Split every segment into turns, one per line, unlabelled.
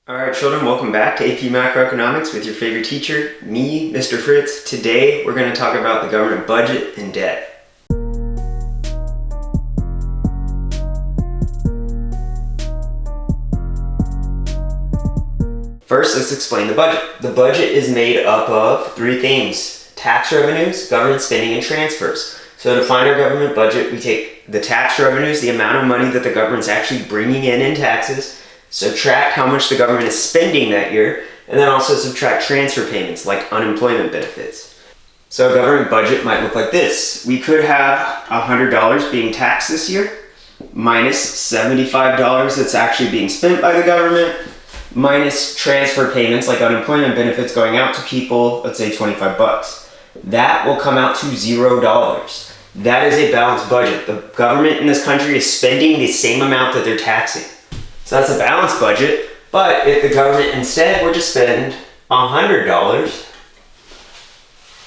Alright children, welcome back to AP Macroeconomics with your favorite teacher, me, Mr. Fritz. Today we're going to talk about the government budget and debt. First, let's explain the budget. The budget is made up of three things: tax revenues, government spending, and transfers. So to find our government budget, we take the tax revenues, the amount of money that the government's actually bringing in taxes, subtract how much the government is spending that year, and then also subtract transfer payments like unemployment benefits. So a government budget might look like this. We could have $100 being taxed this year, minus $75 that's actually being spent by the government, minus transfer payments like unemployment benefits going out to people, let's say 25 bucks. That will come out to $0. That is a balanced budget. The government in this country is spending the same amount that they're taxing. So that's a balanced budget, but if the government instead were to spend $100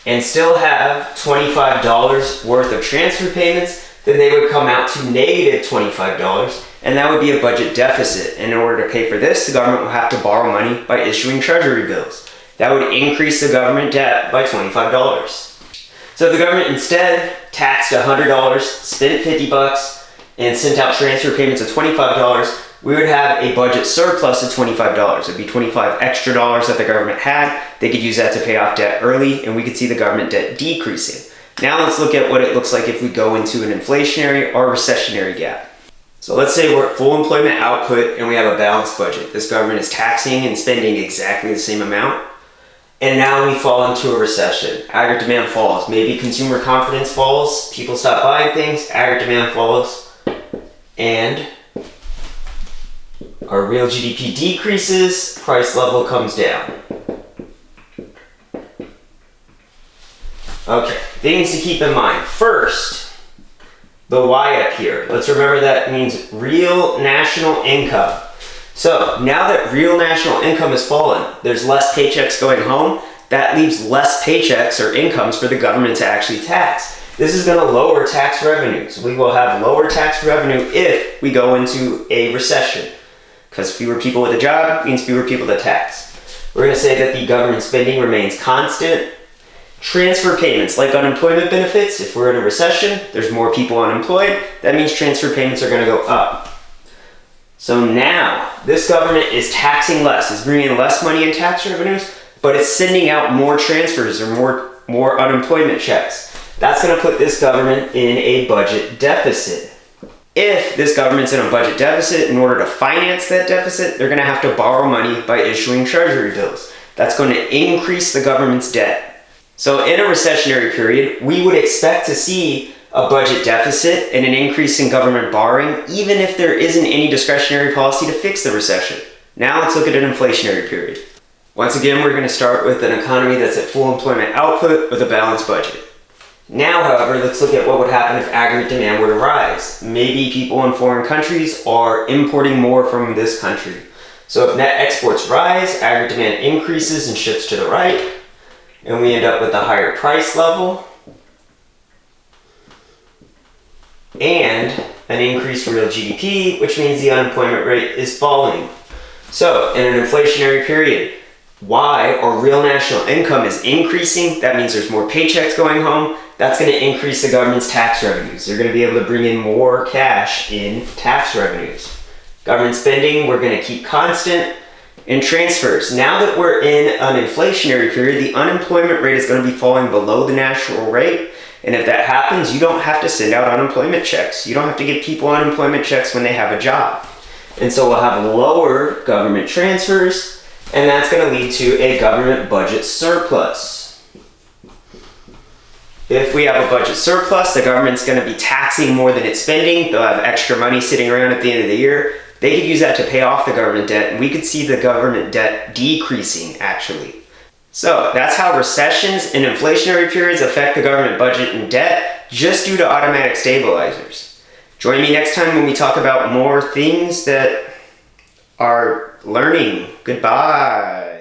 and still have $25 worth of transfer payments, then they would come out to negative $25, and that would be a budget deficit. And in order to pay for this, the government will have to borrow money by issuing treasury bills. That would increase the government debt by $25. So if the government instead taxed $100, spent 50 bucks, and sent out transfer payments of $25, we would have a budget surplus of $25. It'd be 25 extra dollars that the government had. They could use that to pay off debt early, and we could see the government debt decreasing. Now let's look at what it looks like if we go into an inflationary or recessionary gap. So let's say we're at full employment output and we have a balanced budget. This government is taxing and spending exactly the same amount. And now we fall into a recession. Aggregate demand falls. Maybe consumer confidence falls. People stop buying things. Aggregate demand falls. And our real GDP decreases, price level comes down. Okay, things to keep in mind. First, the Y up here. Let's remember that means real national income. So now that real national income has fallen, there's less paychecks going home. That leaves less paychecks or incomes for the government to actually tax. This is going to lower tax revenues. We will have lower tax revenue if we go into a recession, because fewer people with a job means fewer people to tax. We're going to say that the government spending remains constant. Transfer payments like unemployment benefits, if we're in a recession, there's more people unemployed, that means transfer payments are going to go up. So now this government is taxing less, is bringing in less money in tax revenues, but it's sending out more transfers or more unemployment checks. That's going to put this government in a budget deficit. If this government's in a budget deficit, in order to finance that deficit, they're going to have to borrow money by issuing treasury bills. That's going to increase the government's debt. So in a recessionary period, we would expect to see a budget deficit and an increase in government borrowing, even if there isn't any discretionary policy to fix the recession. Now let's look at an inflationary period. Once again, we're going to start with an economy that's at full employment output with a balanced budget. Now, however, let's look at what would happen if aggregate demand were to rise. Maybe people in foreign countries are importing more from this country. So if net exports rise, aggregate demand increases and shifts to the right, and we end up with a higher price level and an increased real GDP, which means the unemployment rate is falling. So in an inflationary period, Y, or real national income, is increasing. That means there's more paychecks going home. That's going to increase the government's tax revenues. They're going to be able to bring in more cash in tax revenues. Government spending, we're going to keep constant. And transfers, now that we're in an inflationary period, the unemployment rate is going to be falling below the national rate. And if that happens, you don't have to send out unemployment checks. You don't have to give people unemployment checks when they have a job. And so we'll have lower government transfers, and that's going to lead to a government budget surplus. If we have a budget surplus, the government's going to be taxing more than it's spending. They'll have extra money sitting around at the end of the year. They could use that to pay off the government debt, and we could see the government debt decreasing, actually. So that's how recessions and inflationary periods affect the government budget and debt, just due to automatic stabilizers. Join me next time when we talk about more things that are learning. Goodbye.